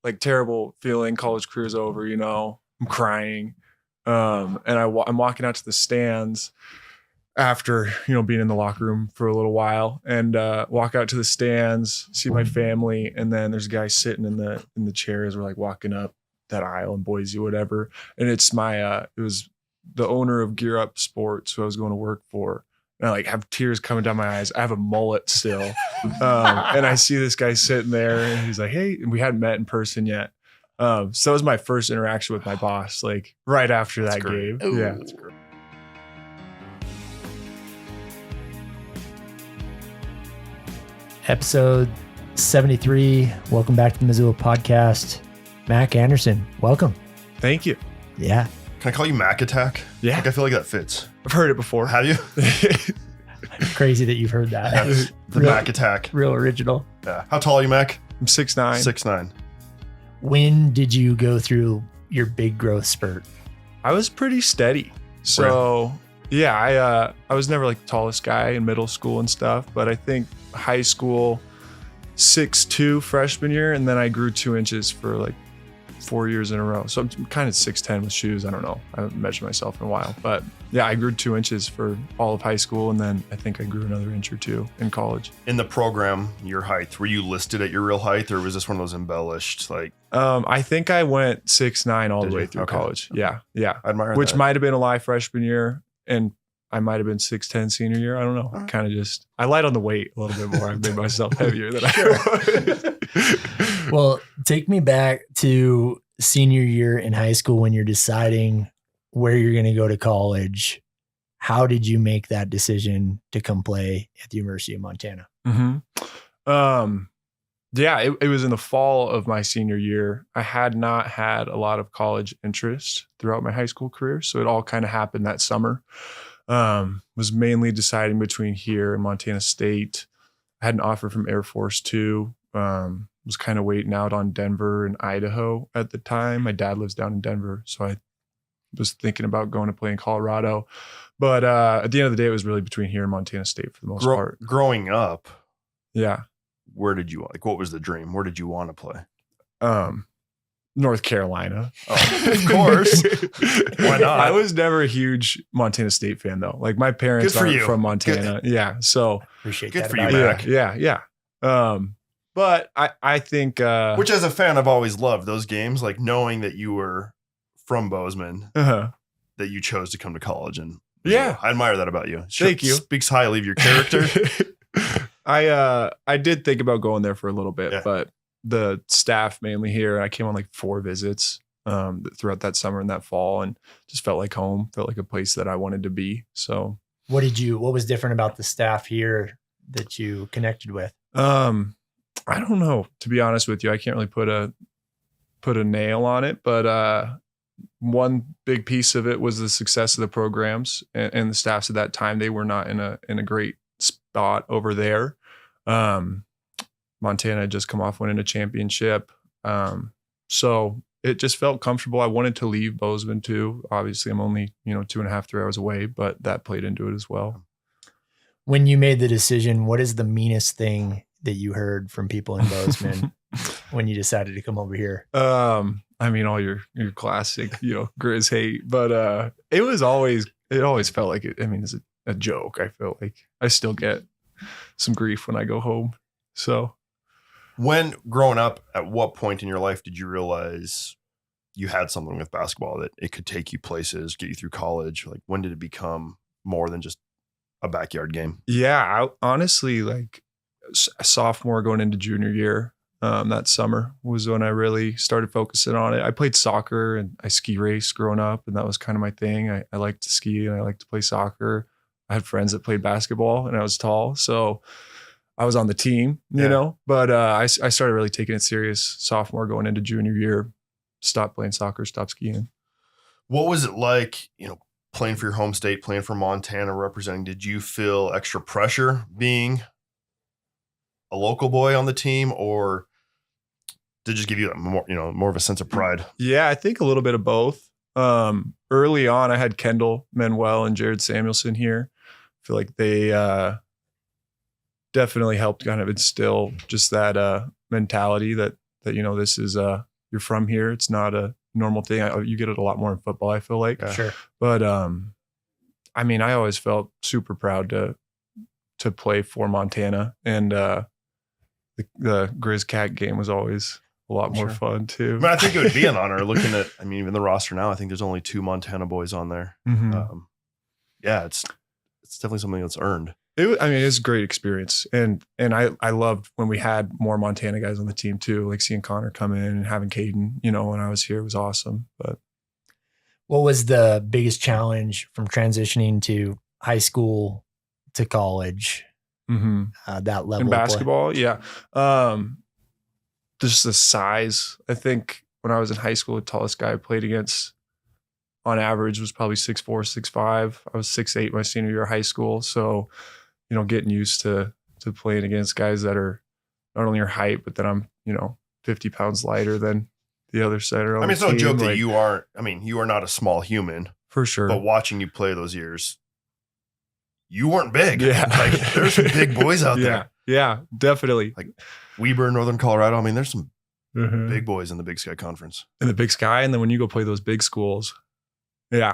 like terrible feeling. College career's over, I'm crying. And I'm walking out to the stands after, being in the locker room for a little while, and walk out to the stands, see my family. And then there's a guy sitting in the chairs. We're like walking up that aisle in Boise, whatever. And it's it was the owner of Gear Up Sports who I was going to work for. And I like have tears coming down my eyes. I have a mullet still. And I see this guy sitting there, and he's like, hey, and we hadn't met in person yet. So that was my first interaction with my boss, like right after that game. Ooh. Yeah. That's great. Episode 73. Welcome back to the Missoula podcast. Mack Anderson, welcome. Thank you. Yeah. Can I call you Mack Attack? Yeah. Like, I feel like that fits. I've heard it before. Have you? Crazy that you've heard that. Yes. The Real- Mack Attack. Real original. Yeah. How tall are you, Mack? I'm 6'9". 6'9". When did you go through your big growth spurt? I was pretty steady. So yeah, I was never like the tallest guy in middle school and stuff, but I think high school 6'2" freshman year, and then I grew 2 inches for like 4 years in a row. So I'm kind of 6'10" with shoes. I don't know. I haven't measured myself in a while, but yeah, I grew 2 inches for all of high school, and then I think I grew another inch or two in college. In the program, your height, were you listed at your real height, or was this one of those embellished? Like, I think I went 6'9" all the way through Okay. college. Yeah. I admire Which that. might have been a lie freshman year, and I might have been 6'10" senior year. I don't know. All right. I lied on the weight a little bit more. I made myself heavier than I was. Well, take me back to senior year in high school when you're deciding where you're going to go to college. How did you make that decision to come play at the University of Montana? Yeah, it was in the fall of my senior year. I had not had a lot of college interest throughout my high school career, so it all kind of happened that summer. Was mainly deciding between here and Montana State. I had an offer from Air Force too. Was kind of waiting out on Denver and Idaho at the time. My dad lives down in Denver, so I was thinking about going to play in Colorado. But at the end of the day, it was really between here and Montana State for the most part. Growing up, Yeah. where did you what was the dream? Where did you want to play? North Carolina. Oh, of course. Why not? I was never a huge Montana State fan though. Like my parents Good for aren't you. from Montana. Yeah. So Appreciate Good that. for you, about Mack. yeah. But I think Which, as a fan, I've always loved those games, like knowing that you were from Bozeman, uh-huh. that you chose to come to college. And Yeah. I admire that about you. Thank you. Speaks highly of your character. I did think about going there for a little bit, Yeah. but the staff mainly here, I came on like 4 visits throughout that summer and that fall, and just felt like home, felt like a place that I wanted to be. So What was different about the staff here that you connected with? I don't know, to be honest with you. I can't really put a nail on it, but one big piece of it was the success of the programs and the staffs at that time. They were not in a great spot over there. Montana had just come off winning a championship. So it just felt comfortable. I wanted to leave Bozeman too. Obviously I'm only, 2.5, 3 hours away, but that played into it as well. When you made the decision, what is the meanest thing that you heard from people in Bozeman when you decided to come over here? I mean, all your classic, Griz hate, but it always felt like it. I mean, it's a joke. I feel like I still get some grief when I go home. So When growing up, at what point in your life did you realize you had something with basketball, that it could take you places, get you through college? Like, when did it become more than just a backyard game? yeah, I honestly, like a sophomore going into junior year, that summer was when I really started focusing on it. I played soccer and I ski raced growing up, and that was kind of my thing. I liked to ski and I liked to play soccer. I had friends that played basketball, and I was tall, so I was on the team, but I started really taking it serious sophomore going into junior year, stopped playing soccer, stopped skiing. What was it like, playing for your home state, playing for Montana, representing? Did you feel extra pressure being a local boy on the team, or did it just give you more of a sense of pride? Yeah, I think a little bit of both. Early on, I had Kendall Manuel and Jared Samuelson here. I feel like they definitely helped kind of instill just that mentality that this is you're from here. It's not a normal thing. You get it a lot more in football, I feel like. Yeah. Sure. But I mean, I always felt super proud to play for Montana, and the Griz Cat game was always a lot more fun too. I mean, I think it would be an honor looking at, I mean, even the roster now, I think there's only 2 Montana boys on there. Mhm. Yeah, it's definitely something that's earned. I mean, it's a great experience. And I loved when we had more Montana guys on the team too, like seeing Connor come in and having Caden, you know, when I was here was awesome. But What was the biggest challenge from transitioning to high school to college? That level in of play? basketball, yeah. Just the size. I think when I was in high school, the tallest guy I played against on average was probably 6'4", 6'5". I was 6'8" my senior year of high school. So, you know, getting used to playing against guys that are not only your height, but then I'm, you know, 50 pounds lighter than the other center. I mean, it's no joke that you are not a small human. For sure. But watching you play those years, you weren't big. Yeah. Like, there's some big boys out there. Yeah, definitely. Like Weber, Northern Colorado. I mean, there's some big boys in the Big Sky Conference. In the Big Sky. And then when you go play those big schools, there's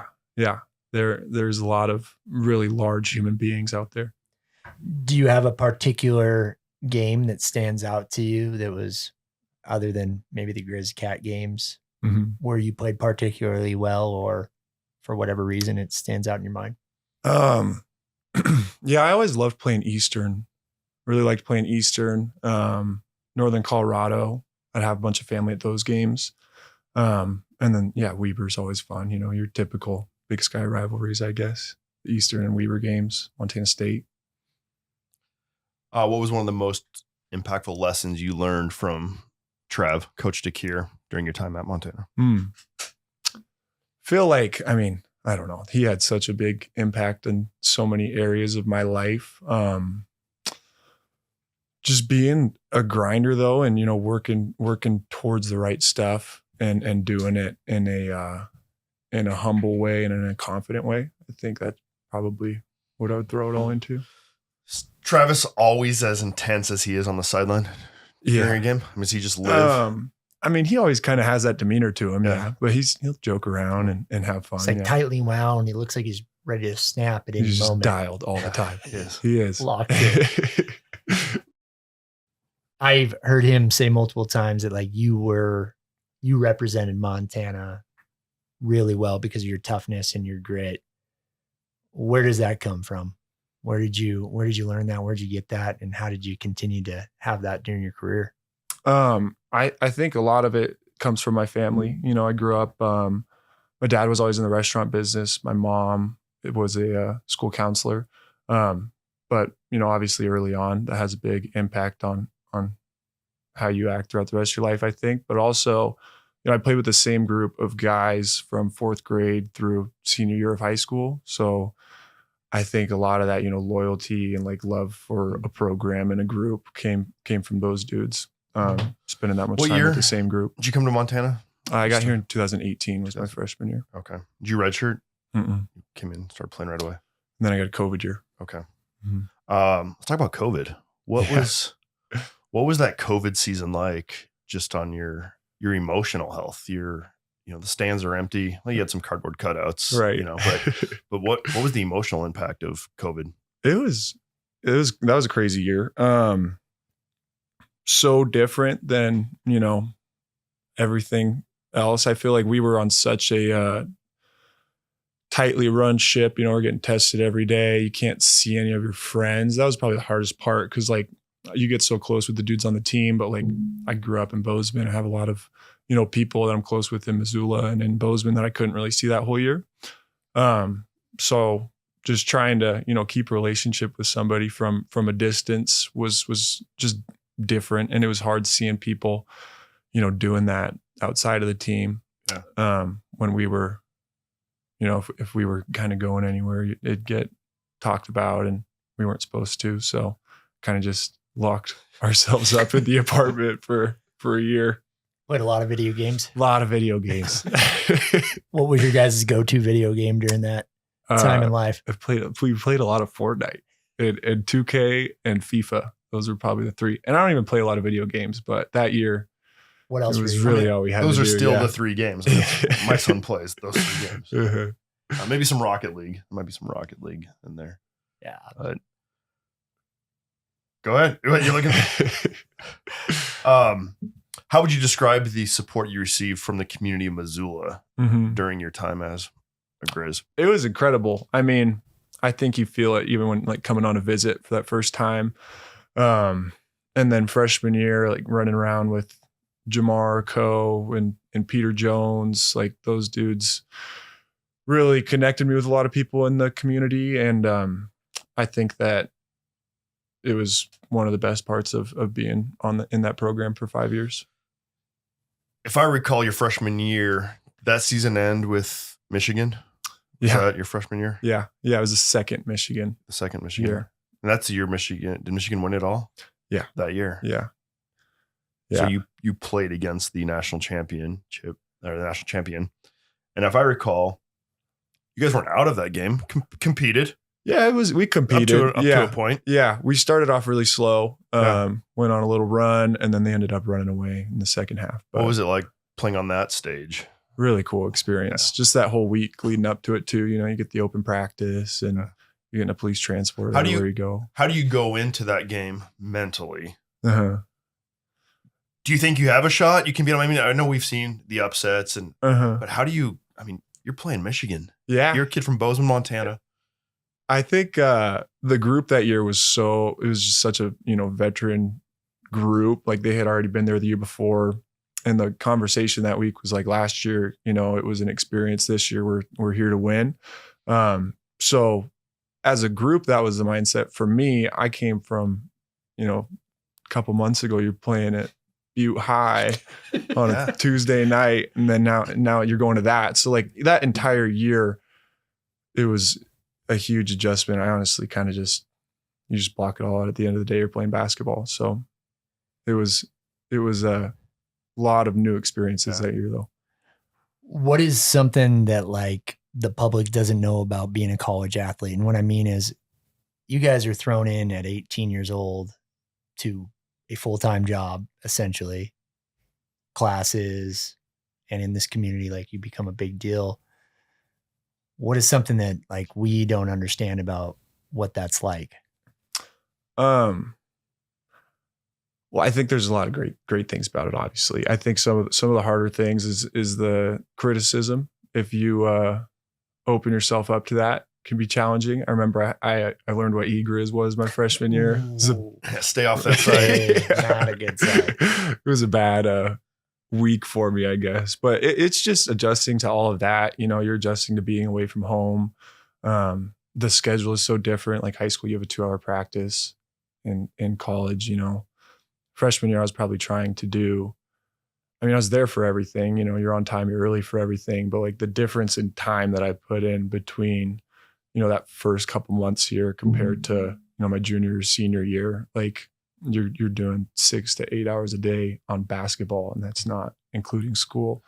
a lot of really large human beings out there. Do you have a particular game that stands out to you that was, other than maybe the Griz Cat games, where you played particularly well, or for whatever reason it stands out in your mind? Yeah, I always loved playing Eastern. Really liked playing Eastern. Northern Colorado, I'd have a bunch of family at those games. And then, yeah, Weber's always fun. You know, your typical Big Sky rivalries, I guess. The Eastern and Weber games, Montana State. What was one of the most impactful lessons you learned from Coach DeKeer, during your time at Montana? Feel like, I mean, I don't know. He had such a big impact in so many areas of my life. Just being a grinder though, and, you know, working towards the right stuff and doing it in a humble way and in a confident way. I think that's probably what I would throw it all into. Travis always as intense as he is on the sideline during a game? I mean, does he just live? I mean, he always kind of has that demeanor to him, but he'll joke around and have fun. It's like tightly wound. He looks like he's ready to snap at any He's moment. just dialed all the time. He is. Locked in. I've heard him say multiple times that like you represented Montana really well because of your toughness and your grit. Where does that come from? Where did you learn that? Where did you get that? And how did you continue to have that during your career? I think a lot of it comes from my family. You know, I grew up, my dad was always in the restaurant business. My mom was a school counselor. But, you know, obviously early on that has a big impact on how you act throughout the rest of your life, I think. But also, you know, I played with the same group of guys from 4th grade through senior year of high school. So I think a lot of that, you know, loyalty and like love for a program and a group came from those dudes. Spending that much time with the same group. Did you come to Montana? I got here in 2018 was my freshman year. Okay. Did you redshirt? Mm-mm. Came in, started playing right away. And then I got a COVID year. Okay. Let's talk about COVID. What was that COVID season like just on your emotional health? The stands are empty. Well, you had some cardboard cutouts, right? You know, but what was the emotional impact of COVID? That was a crazy year. So different than, you know, everything else. I feel like we were on such a tightly run ship. You know, we're getting tested every day. You can't see any of your friends. That was probably the hardest part because like you get so close with the dudes on the team. But like I grew up in Bozeman. I have a lot of, you know, people that I'm close with in Missoula and in Bozeman that I couldn't really see that whole year. So just trying to, you know, keep a relationship with somebody from a distance was just different. And it was hard seeing people, you know, doing that outside of the team. When we were, you know, if we were kind of going anywhere, it'd get talked about and we weren't supposed to. So kind of just locked ourselves up in the apartment for a year. Played a lot of video games. A lot of video games. What was your guys' go-to video game during that time in life? We played a lot of Fortnite and 2K and FIFA. Those were probably the three. And I don't even play a lot of video games, but that year, What else It were was you really doing? all we had Those to are do. still yeah. the 3 games. My son plays those 3 games. Uh-huh. Maybe some Rocket League. There might be some Rocket League in there. Yeah. But go ahead. What you looking How would you describe the support you received from the community of Missoula Mhm. during your time as a Griz? It was incredible. I mean, I think you feel it even when like coming on a visit for that first time. And then freshman year, like running around with Jamar Coe and Peter Jones, like those dudes really connected me with a lot of people in the community. And I think that it was one of the best parts of being in that program for 5 years. If I recall your freshman year, that season end with Michigan. Was Yeah. that your freshman year? Yeah. Yeah. It was the second Michigan. The second Michigan. year. And that's the year Michigan. Did Michigan win it all? Yeah. That year. Yeah. So Yeah. you played against the national championship or the national champion. And if I recall, you guys weren't out of that game, competed Yeah. It was, we competed. up to a point. Yeah, we started off really slow, Yeah. went on a little run, and then they ended up running away in the second half. But What was it like playing on that stage? really cool experience. Just that whole week leading up to it too. You know, you get the open practice and you're getting a police transport everywhere you go. How do you go into that game mentally? Uh-huh. Do you think you have a shot? You can beat them. I mean, I know we've seen the upsets, Uh-huh. but how do you? I mean, you're playing Michigan. Yeah. You're a kid from Bozeman, Montana. I think the group that year was it was just such a, veteran group. Like they had already been there the year before. And the conversation that week was like last year, it was an experience. This year we're here to win. So as a group, that was the mindset for me. I came from, a couple months ago, you're playing at Butte High on a Tuesday night. And then now you're going to that. So like that entire year, it was a huge adjustment. I honestly kind of you just block it all out at the end of the day. You're playing basketball. So it was a lot of new experiences that year though. What is something that like the public doesn't know about being a college athlete? And what I mean is you guys are thrown in at 18 years old to a full-time job, essentially, classes, and in this community, like you become a big deal. What is something that like we don't understand about what that's like? Well, I think there's a lot of great things about it. Obviously, I think some of the harder things is the criticism. If you open yourself up to that, can be challenging. I remember I learned what Griz was my freshman year. Stay off that side. Not a good side. It was a bad week for me, I guess. But it's just adjusting to all of that. You're adjusting to being away from home. The schedule is so different. Like high school, you have a 2-hour practice. In college, freshman year, I was probably trying to do. I mean, I was there for everything. You're on time, you're early for everything. But like the difference in time that I put in between, that first couple months here compared to, my junior or senior year, like you're doing 6 to 8 hours a day on basketball, and that's not including school.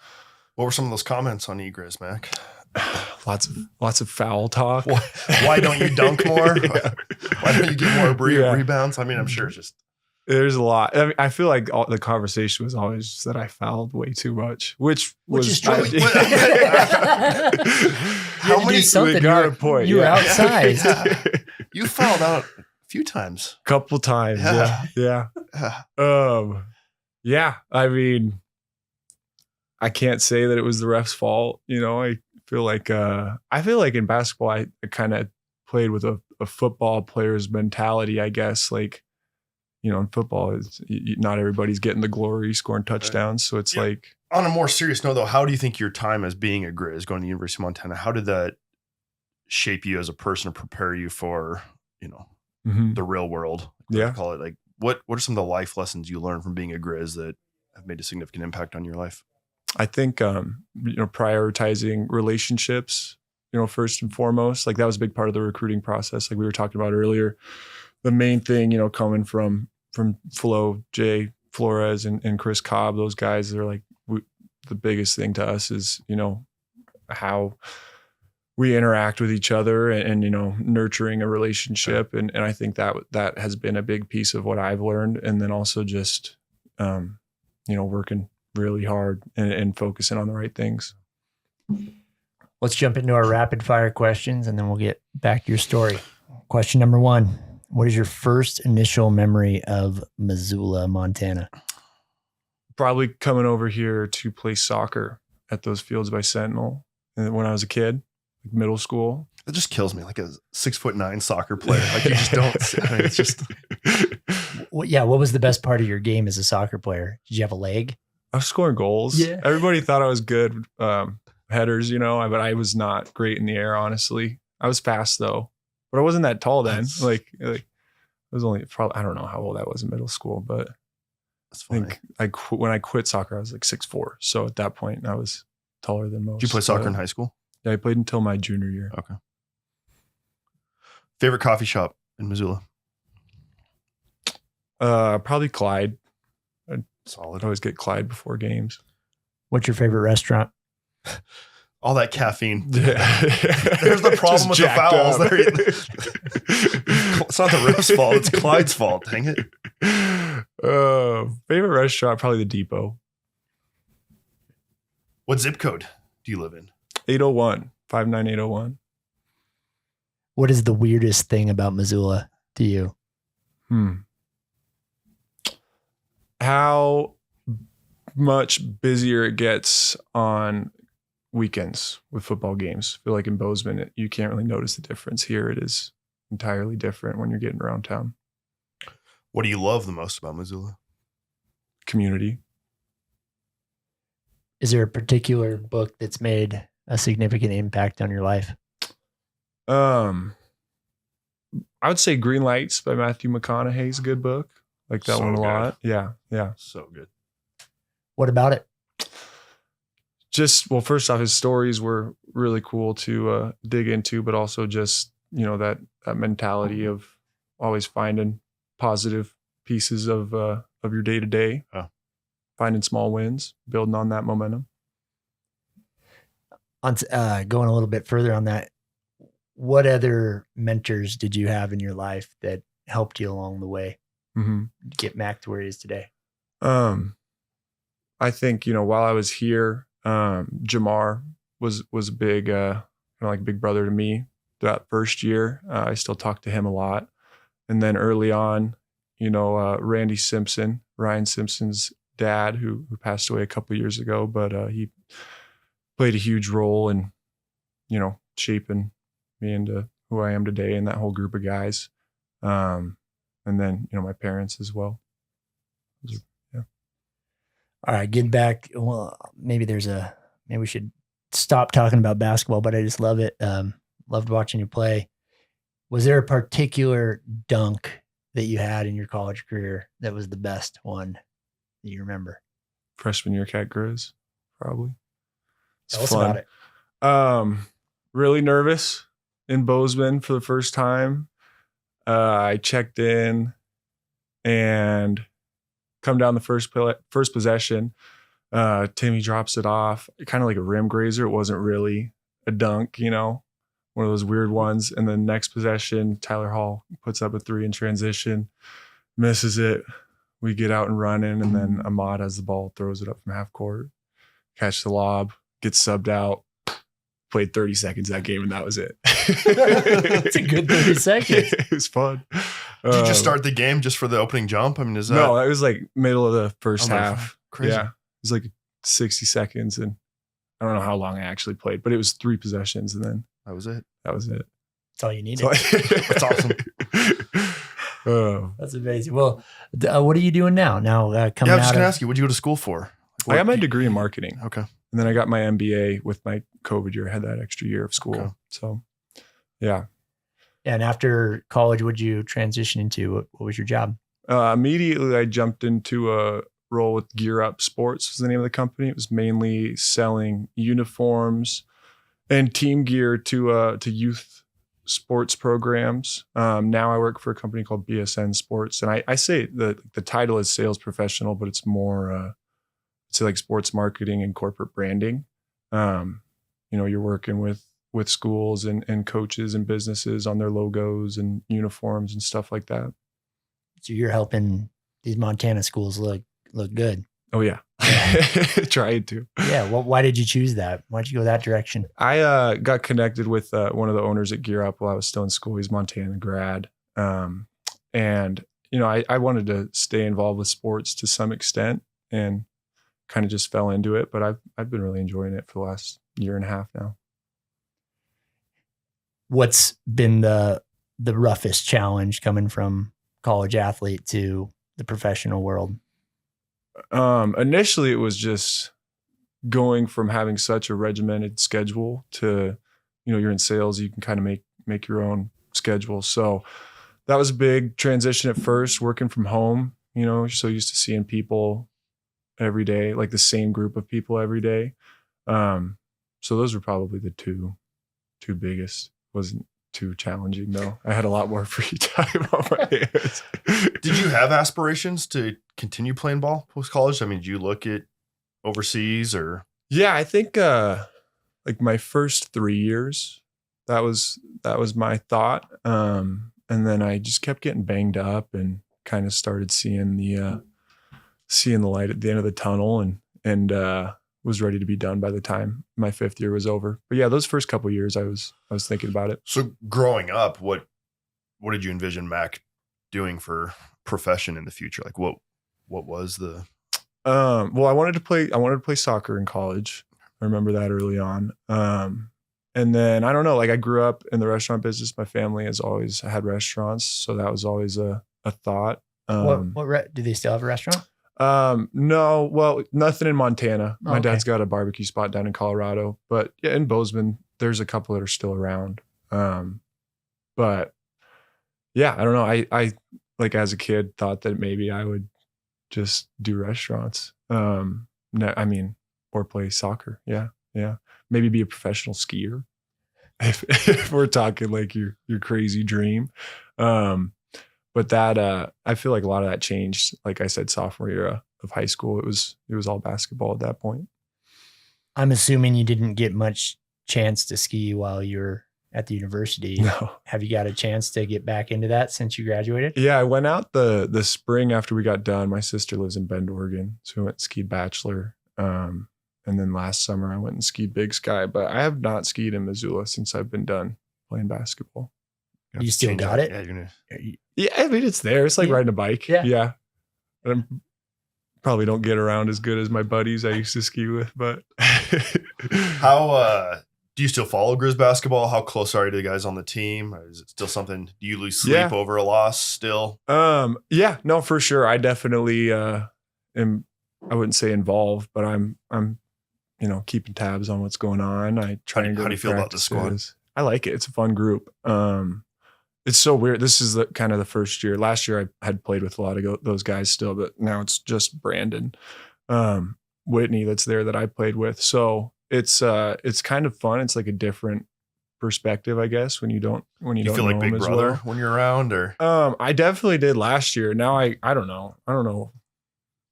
What were some of those comments on Griz, Mac? Lots of foul talk. Why don't you dunk more? Yeah. Why don't you get more rebounds? I mean, I'm sure it's just. There's a lot. I mean, I feel like the conversation was always just that I fouled way too much, which is true. How many? Something? Got a point. You were outside. Yeah. You fouled out a few times. Couple times. Yeah. Yeah. I mean, I can't say that it was the ref's fault. I feel like in basketball, I kind of played with a football player's mentality, I guess. Like, in football, not everybody's getting the glory, scoring touchdowns. So it's like. On a more serious note, though, how do you think your time as being a Griz, going to the University of Montana, how did that shape you as a person to prepare you for, the real world? Call it. Like, what are some of the life lessons you learned from being a Griz that have made a significant impact on your life? I think, prioritizing relationships, first and foremost. Like that was a big part of the recruiting process. Like we were talking about earlier. The main thing, coming from Flo, Jay Flores and Chris Cobb, those guys are like the biggest thing to us is, how we interact with each other and nurturing a relationship. And I think that has been a big piece of what I've learned. And then also just, working really hard and focusing on the right things. Let's jump into our rapid fire questions and then we'll get back to your story. Question number 1. What is your first initial memory of Missoula, Montana? Probably coming over here to play soccer at those fields by Sentinel. And when I was a kid, like middle school. It just kills me, like a 6'9" soccer player. Like you just don't. I mean, it's just. What was the best part of your game as a soccer player? Did you have a leg? I was scoring goals. Yeah. Everybody thought I was good headers, but I was not great in the air, honestly. I was fast though, but I wasn't that tall then. Like I was only probably, I don't know how old I was in middle school, but That's I funny. think when I quit soccer, I was like 6'4". So at that point I was taller than most. Did you play soccer in high school? Yeah, I played until my junior year. Okay. Favorite coffee shop in Missoula? Probably Clyde. Solid. I'd always get Clyde before games. What's your favorite restaurant? All that caffeine. Yeah. There's the problem with the Jacked fouls. up. It's not the ref's fault. It's Clyde's fault. Dang it. Favorite restaurant, probably the Depot. What zip code do you live in? 801, 59801. What is the weirdest thing about Missoula to you? How much busier it gets on weekends with football games. I feel like in Bozeman, you can't really notice the difference. Here it is entirely different when you're getting around town. What do you love the most about Missoula? Community. Is there a particular book that's made a significant impact on your life? I would say Green Lights by Matthew McConaughey is a good book. Like that So one a good. lot. Yeah. So good. What about it? Just, well, first off, his stories were really cool to dig into, but also just, that mentality of always finding positive pieces of your day to day, finding small wins, building on that momentum. On going a little bit further on that, what other mentors did you have in your life that helped you along the way Mm-hmm. get Mack to where he is today? I think, while I was here, Jamar was a big, kind of like big brother to me that first year. I still talk to him a lot. And then early on, Randy Simpson, Ryan Simpson's dad, who passed away a couple years ago, but he played a huge role in, shaping me into who I am today and that whole group of guys. And then, my parents as well. Yeah. All right, get back. Well, maybe we should stop talking about basketball, but I just love it. Loved watching you play. Was there a particular dunk that you had in your college career that was the best one that you remember? Freshman year at Griz, probably. Tell us about it. Really nervous in Bozeman for the first time. I checked in and come down the first possession. Timmy drops it off, kind of like a rim grazer. It wasn't really a dunk, one of those weird ones. And then next possession, Tyler Hall puts up a 3 in transition, misses it. We get out and running, and then Ahmad has the ball, throws it up from half court, catch the lob, gets subbed out. Played 30 seconds that game, and that was it. It's a good 30 seconds. It was fun. Did you just start the game just for the opening jump? I mean, is that No, it was like middle of the first Oh my half. God, crazy. Yeah, it was like 60 seconds, and I don't know how long I actually played, but it was 3 possessions, and then that was it? that was it. That's all you needed. That's awesome. That's amazing. Well, what are you doing now? Now coming Yeah, I was out just gonna of ask you, what'd you go to school for? I got my degree in marketing, Okay. and then I got my MBA with my COVID year. I had that extra year of school. Okay. So, yeah. And after college, would you transition into what was your job? Immediately, I jumped into a role with Gear Up Sports, was the name of the company. It was mainly selling uniforms and team gear to youth sports programs. Now I work for a company called BSN Sports, and I say the title is sales professional, but it's more it's like sports marketing and corporate branding. You're working with schools and coaches and businesses on their logos and uniforms and stuff like that. So you're helping these Montana schools look good. Oh yeah. Tried to. Yeah. Well, why did you choose that? Why'd you go that direction? I got connected with one of the owners at Gear Up while I was still in school. He's Montana grad. And, you know, I wanted to stay involved with sports to some extent and kind of just fell into it. But I've been really enjoying it for the last year and a half now. What's been the roughest challenge coming from college athlete to the professional world? Initially, it was just going from having such a regimented schedule to, you know, you're in sales, you can kind of make your own schedule. So that was a big transition at first, working from home. You know, you're so used to seeing people every day, like the same group of people every day. So those were probably the two biggest. Wasn't too challenging though. I had a lot more free time on my hands. Did you have aspirations to continue playing ball post college? I mean, did you look at overseas or? Yeah, I think like my first 3 years, that was my thought. And then I just kept getting banged up and kind of started seeing the light at the end of the tunnel and was ready to be done by the time my 5th year was over. But yeah, those first couple of years I was thinking about it. So growing up, what did you envision Mack doing for profession in the future? Like what was the well, I wanted to play soccer in college. I remember that early on. And then I don't know, like I grew up in the restaurant business. My family has always had restaurants, so that was always a thought. Do they still have a restaurant? No, well, nothing in Montana. My Okay. dad's got a barbecue spot down in Colorado, but yeah, in Bozeman, there's a couple that are still around. But yeah, I don't know. I like as a kid thought that maybe I would just do restaurants. No, I mean, or play soccer. Yeah. Maybe be a professional skier. If we're talking like your crazy dream. But that I feel like a lot of that changed. Like I said, sophomore year of high school, it was all basketball at that point. I'm assuming you didn't get much chance to ski while you were at the university. No. Have you got a chance to get back into that since you graduated? Yeah, I went out the spring after we got done. My sister lives in Bend, Oregon, so we went and skied Bachelor. And then last summer I went and skied Big Sky, but I have not skied in Missoula since I've been done playing basketball. You still got it? Yeah, you're gonna. Yeah, I mean it's there. It's like riding a bike. Yeah. I probably don't get around as good as my buddies I used to ski with, but How do you still follow Griz basketball? How close are you to the guys on the team? Is it still something? Do you lose sleep over a loss still? Yeah, no, for sure. I definitely am. I wouldn't say involved, but I'm keeping tabs on what's going on. I try and go. How do you feel about the squad? I like it. It's a fun group. It's so weird. This is kind of the first year. Last year I had played with a lot of those guys still, but now it's just Brandon, Whitney that's there that I played with. So it's kind of fun. It's like a different perspective, I guess, when you don't feel like big brother when you're around, or I definitely did last year. Now I don't know.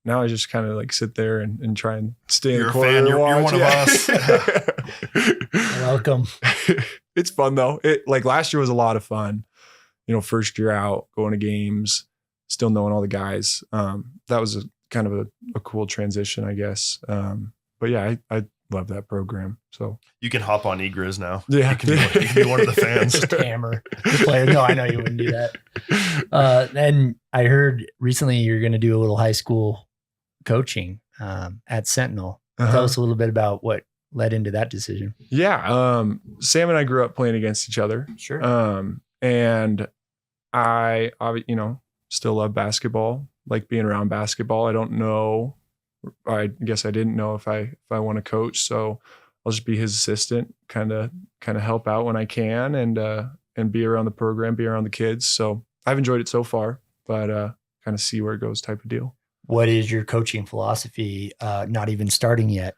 Now I just kind of like sit there and try and stay in the corner. You're one of us. Welcome. It's fun though. It like last year was a lot of fun. First year out, going to games, still knowing all the guys. That was kind of a cool transition, I guess. But yeah, I love that program. So you can hop on eGriz now. Yeah, you can be one of the fans. Just hammer the player. No, I know you wouldn't do that. And I heard recently you're going to do a little high school coaching at Sentinel. Tell us a little bit about what led into that decision. Yeah. Sam and I grew up playing against each other. Sure. And I still love basketball, like being around basketball. I don't know. I guess I didn't know if I want to coach. So I'll just be his assistant, kind of help out when I can and be around the program, be around the kids. So I've enjoyed it so far, but kind of see where it goes type of deal. What is your coaching philosophy? Not even starting yet.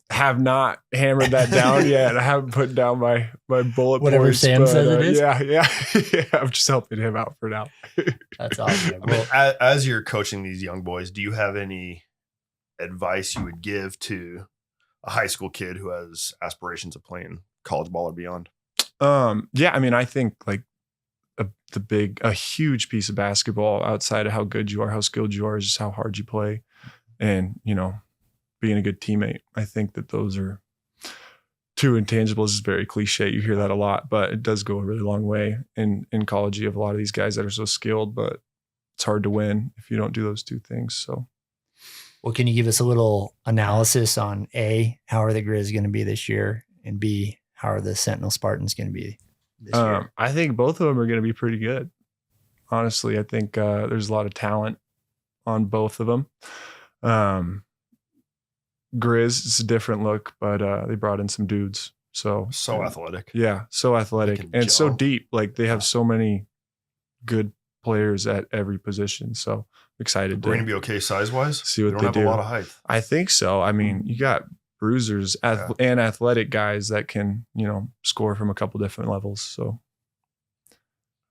Have not hammered that down yet. I haven't put down my bullet Whatever points. Sam says it is? Yeah. I'm just helping him out for now. That's awesome. I mean, as you're coaching these young boys, do you have any advice you would give to a high school kid who has aspirations of playing college ball or beyond? Yeah. I mean, I think like a huge piece of basketball outside of how good you are, how skilled you are, is just how hard you play. And, being a good teammate. I think that those are two intangibles. Is very cliche. You hear that a lot, but it does go a really long way in college. You have a lot of these guys that are so skilled, but it's hard to win if you don't do those two things. So, well, can you give us a little analysis on A, how are the Griz going to be this year? And B, how are the Sentinel Spartans going to be this year? I think both of them are going to be pretty good. Honestly, I think there's a lot of talent on both of them. Griz is a different look, but they brought in some dudes. So athletic. Yeah, so athletic and gel. so deep. Like they have so many good players at every position. So I'm excited We're going to be okay size-wise? see what They they don't do. have a lot of height. I think so. I mean, you got bruisers and athletic guys that can, score from a couple different levels. So I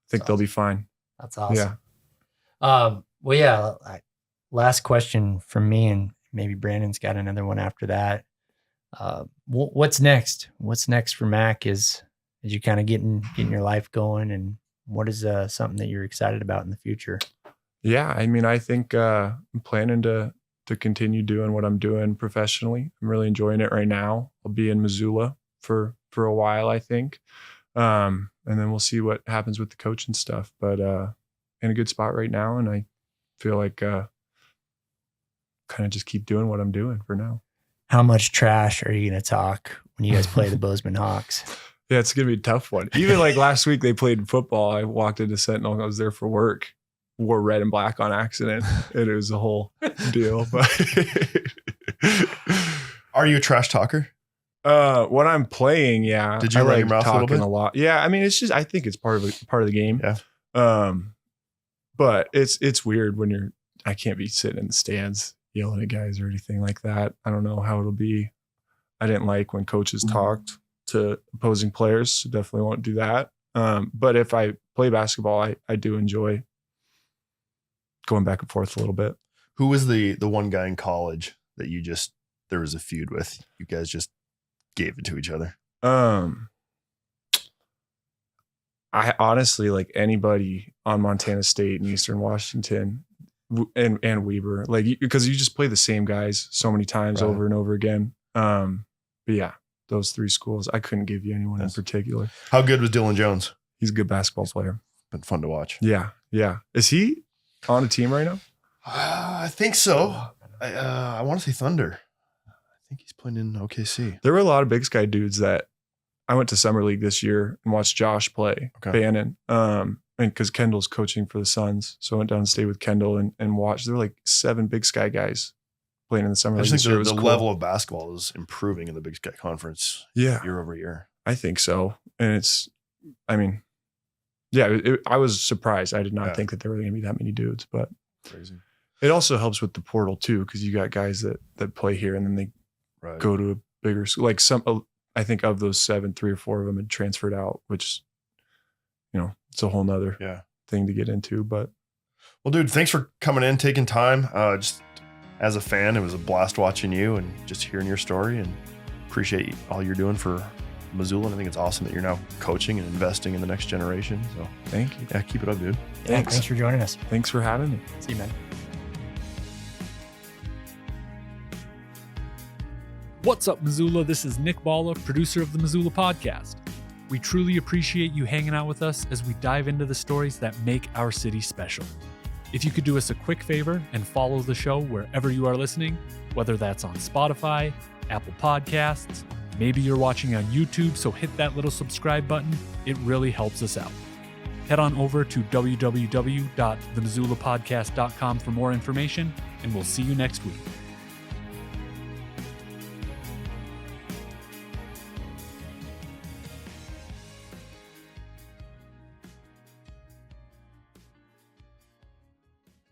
think they'll be fine. That's awesome. Yeah. Last question from me, and maybe Brandon's got another one after that. What's next? What's next for Mack as you kind of getting your life going, and what is something that you're excited about in the future? Yeah, I mean, I think I'm planning to continue doing what I'm doing professionally. I'm really enjoying it right now. I'll be in Missoula for a while, I think. And then we'll see what happens with the coach and stuff. But in a good spot right now, and I feel like kind of just keep doing what I'm doing for now. How much trash are you going to talk when you guys play the Bozeman Hawks? Yeah, it's going to be a tough one. Even like last week they played football. I walked into Sentinel. I was there for work, wore red and black on accident. And it was a whole deal. But Are you a trash talker? When I'm playing, yeah. Did you run your mouth a little bit? A lot. Yeah, I mean, it's just, I think it's part of the game. Yeah. But it's weird when I can't be sitting in the stands yelling at guys or anything like that. I don't know how it'll be. I didn't like when coaches talked to opposing players, so definitely won't do that. But if I play basketball, I do enjoy going back and forth a little bit. Who was the one guy in college that there was a feud with? You guys just gave it to each other. I honestly, like anybody on Montana State and Eastern Washington and Weber, like, because you just play the same guys so many times over and over again. But yeah, those three schools, I couldn't give you anyone in particular. How good was Dylan Jones? He's a good basketball player. Been fun to watch. Yeah. Is he on a team right now? I think so. I want to say Thunder. I think he's playing in OKC. There were a lot of Big Sky dudes that I went to Summer League this year and watched Josh play, Bannon. And because Kendall's coaching for the Suns. So I went down and stayed with Kendall and watched. There were like 7 Big Sky guys playing in the Summer League. I just think the level of basketball is improving in the Big Sky Conference year over year. I think so. And I was surprised. I did not think that there were going to be that many dudes, but crazy. It also helps with the portal too, because you got guys that play here and then they go to a bigger school. Like I think of those 7, 3 or 4 of them had transferred out, which, it's a whole nother thing to get into. But well, dude, thanks for coming in, taking time. Just as a fan, it was a blast watching you and just hearing your story, and appreciate all you're doing for Missoula. And I think it's awesome that you're now coaching and investing in the next generation. So thank you. Yeah, keep it up, dude. Yeah, thanks for joining us. Thanks for having me. See you, man. What's up, Missoula? This is Nick Balla, producer of the Missoula Podcast. We truly appreciate you hanging out with us as we dive into the stories that make our city special. If you could do us a quick favor and follow the show wherever you are listening, whether that's on Spotify, Apple Podcasts, maybe you're watching on YouTube, so hit that little subscribe button. It really helps us out. Head on over to www.themissoulapodcast.com for more information, and we'll see you next week.